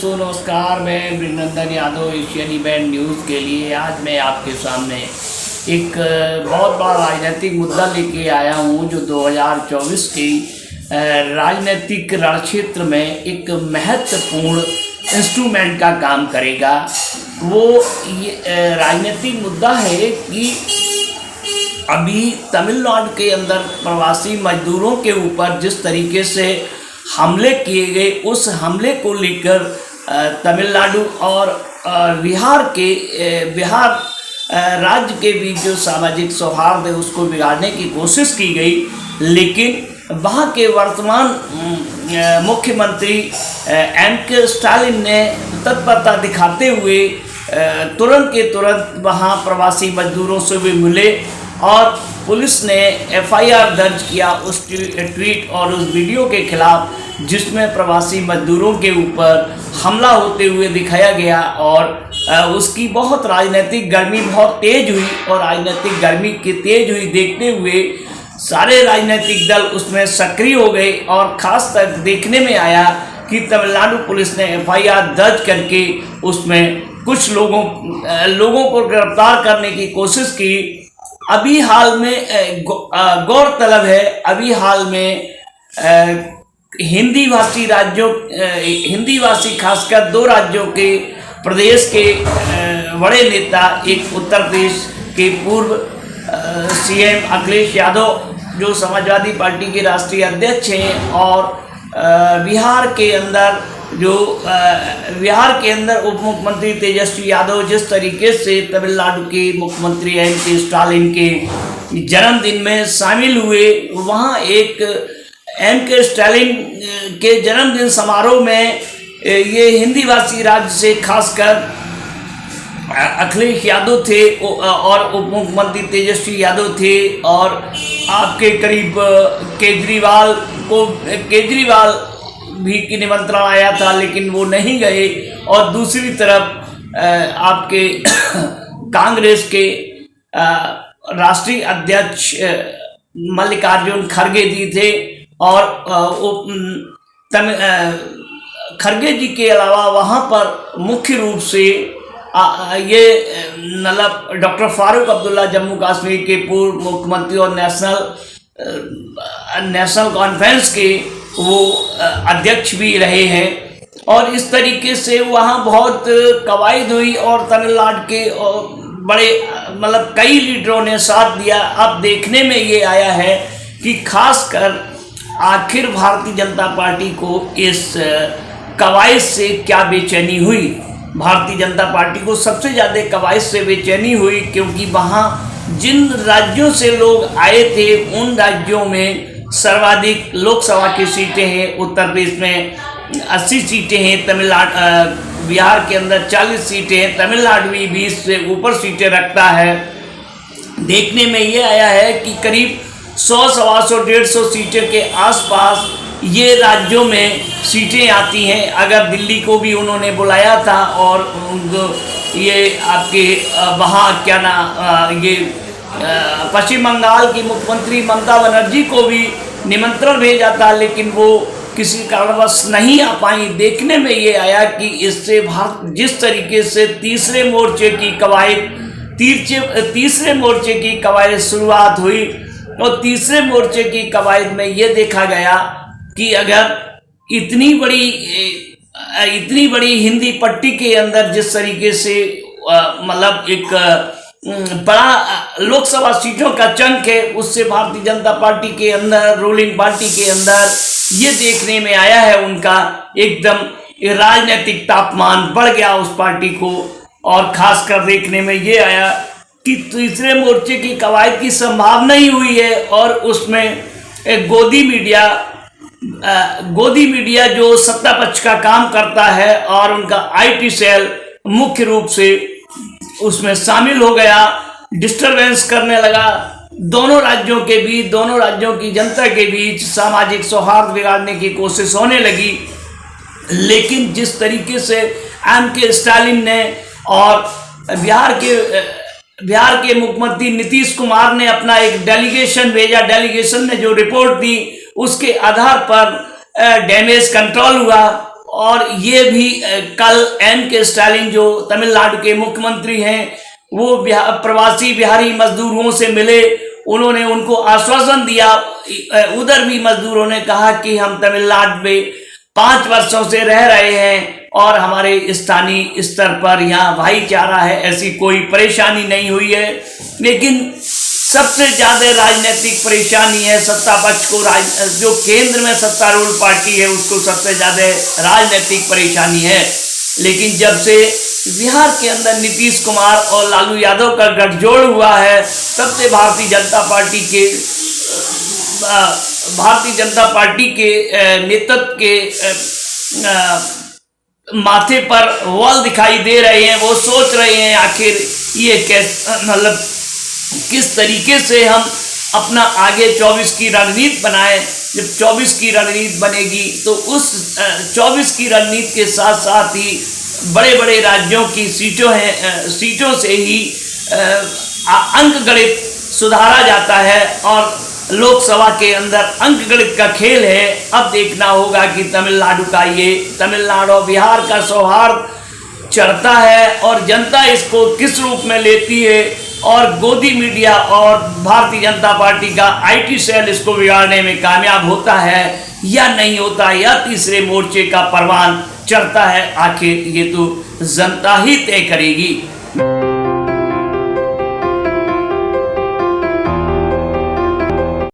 दोस्तों नमस्कार। मैं वृंदन यादव एशियन इवेंट न्यूज़ के लिए आज मैं आपके सामने एक बहुत बड़ा राजनीतिक मुद्दा लेके आया हूं जो 2024 की राजनीतिक रणक्षेत्र में एक महत्वपूर्ण इंस्ट्रूमेंट का काम करेगा। वो ये राजनीतिक मुद्दा है कि अभी तमिलनाडु के अंदर प्रवासी मजदूरों के ऊपर जिस तरीके से हमले किए गए, उस हमले को लेकर तमिलनाडु और बिहार राज्य के बीच जो सामाजिक सौहार्द है उसको बिगाड़ने की कोशिश की गई। लेकिन वहाँ के वर्तमान मुख्यमंत्री M.K. स्टालिन ने तत्परता दिखाते हुए तुरंत के तुरंत वहाँ प्रवासी मजदूरों से भी मिले और पुलिस ने FIR दर्ज किया उस ट्वीट और उस वीडियो के खिलाफ जिसमें प्रवासी मजदूरों के ऊपर हमला होते हुए दिखाया गया। और उसकी बहुत राजनीतिक गर्मी बहुत तेज हुई और राजनीतिक गर्मी की तेज हुई देखते हुए सारे राजनीतिक दल उसमें सक्रिय हो गए। और ख़ास तक देखने में आया कि तमिलनाडु पुलिस ने FIR दर्ज करके उसमें कुछ लोगों को गिरफ्तार करने की कोशिश की। अभी हाल में गौरतलब है, अभी हाल में हिंदी भाषी खासकर दो राज्यों के प्रदेश के बड़े नेता, एक उत्तर प्रदेश के पूर्व CM अखिलेश यादव जो समाजवादी पार्टी के राष्ट्रीय अध्यक्ष हैं, और बिहार के अंदर उप मुख्यमंत्री तेजस्वी यादव जिस तरीके से तमिलनाडु के मुख्यमंत्री M.K. स्टालिन के जन्मदिन में शामिल हुए, वहाँ एक M.K. स्टालिन के जन्मदिन समारोह में ये हिंदी भाषी राज्य से खासकर अखिलेश यादव थे और उप मुख्यमंत्री तेजस्वी यादव थे। और आपके करीब केजरीवाल भी की निमंत्रण आया था लेकिन वो नहीं गए। और दूसरी तरफ आपके कांग्रेस के राष्ट्रीय अध्यक्ष मल्लिकार्जुन खड़गे जी थे। और खड़गे जी के अलावा वहाँ पर मुख्य रूप से ये मतलब डॉक्टर फारूक अब्दुल्ला जम्मू कश्मीर के पूर्व मुख्यमंत्री और नेशनल कॉन्फ्रेंस के वो अध्यक्ष भी रहे हैं। और इस तरीके से वहाँ बहुत कवायद हुई और तमिलनाडु के बड़े मतलब कई लीडरों ने साथ दिया। अब देखने में ये आया है कि खासकर आखिर भारतीय जनता पार्टी को इस कवायद से क्या बेचैनी हुई। भारतीय जनता पार्टी को सबसे ज़्यादा कवायद से बेचैनी हुई क्योंकि वहाँ जिन राज्यों से लोग आए थे उन राज्यों में सर्वाधिक लोकसभा की सीटें हैं। उत्तर प्रदेश में 80 सीटें हैं, बिहार के अंदर 40 सीटें हैं, तमिलनाडु भी 20 से ऊपर सीटें रखता है। देखने में ये आया है कि करीब 100, 150 सीटों के आसपास ये राज्यों में सीटें आती हैं। अगर दिल्ली को भी उन्होंने बुलाया था और ये आपके वहाँ क्या ये पश्चिम बंगाल की मुख्यमंत्री ममता बनर्जी को भी निमंत्रण भेजा था लेकिन वो किसी कारणवश नहीं आ पाई। देखने में ये आया कि इससे भारत जिस तरीके से तीसरे मोर्चे की कवायद शुरुआत हुई और तीसरे मोर्चे की कवायद में ये देखा गया कि अगर इतनी बड़ी हिंदी पट्टी के अंदर जिस तरीके से मतलब एक बड़ा लोकसभा सीटों का चंक है, उससे भारतीय जनता पार्टी के अंदर, रूलिंग पार्टी के अंदर ये देखने में आया है उनका एकदम राजनीतिक तापमान बढ़ गया उस पार्टी को। और खासकर देखने में ये आया कि तीसरे मोर्चे की कवायद की संभावना ही हुई है और उसमें एक गोदी मीडिया जो सत्ता पक्ष का काम करता है और उनका IT सेल मुख्य रूप से उसमें शामिल हो गया, डिस्टरबेंस करने लगा। दोनों राज्यों की जनता के बीच सामाजिक सौहार्द बिगाड़ने की कोशिश होने लगी। लेकिन जिस तरीके से M.K. स्टालिन ने और बिहार के मुख्यमंत्री नीतीश कुमार ने अपना एक डेलीगेशन भेजा, डेलीगेशन ने जो रिपोर्ट दी उसके आधार पर डैमेज कंट्रोल हुआ और ये भी कल M.K. स्टालिन जो तमिलनाडु के मुख्यमंत्री हैं, वो प्रवासी बिहारी मजदूरों से मिले, उन्होंने उनको आश्वासन दिया। उधर भी मजदूरों ने कहा कि हम तमिलनाडु में 5 वर्षों से रह रहे हैं और हमारे स्थानीय स्तर पर यहाँ भाईचारा है, ऐसी कोई परेशानी नहीं हुई है। लेकिन सबसे ज्यादा राजनीतिक परेशानी है सत्ता पक्ष को, जो केंद्र में सत्तारूढ़ पार्टी है उसको सबसे ज्यादा राजनीतिक परेशानी है। लेकिन जब से बिहार के अंदर नीतीश कुमार और लालू यादव का गठजोड़ हुआ है, तब से भारतीय जनता पार्टी के नेतृत्व के माथे पर वॉल दिखाई दे रहे हैं। वो सोच रहे हैं आखिर ये मतलब किस तरीके से हम अपना आगे 24 की रणनीति बनाएं। जब 24 की रणनीति बनेगी तो उस 24 की रणनीति के साथ साथ ही बड़े बड़े राज्यों की सीटों से ही अंक गणित सुधारा जाता है और लोकसभा के अंदर अंक गणित का खेल है। अब देखना होगा कि तमिलनाडु और बिहार का सौहार्द चढ़ता है और जनता इसको किस रूप में लेती है, और गोदी मीडिया और भारतीय जनता पार्टी का IT सेल इसको बिगाड़ने में कामयाब होता है या नहीं होता, या तीसरे मोर्चे का परवान चढ़ता है। आखिर ये तो जनता ही तय करेगी।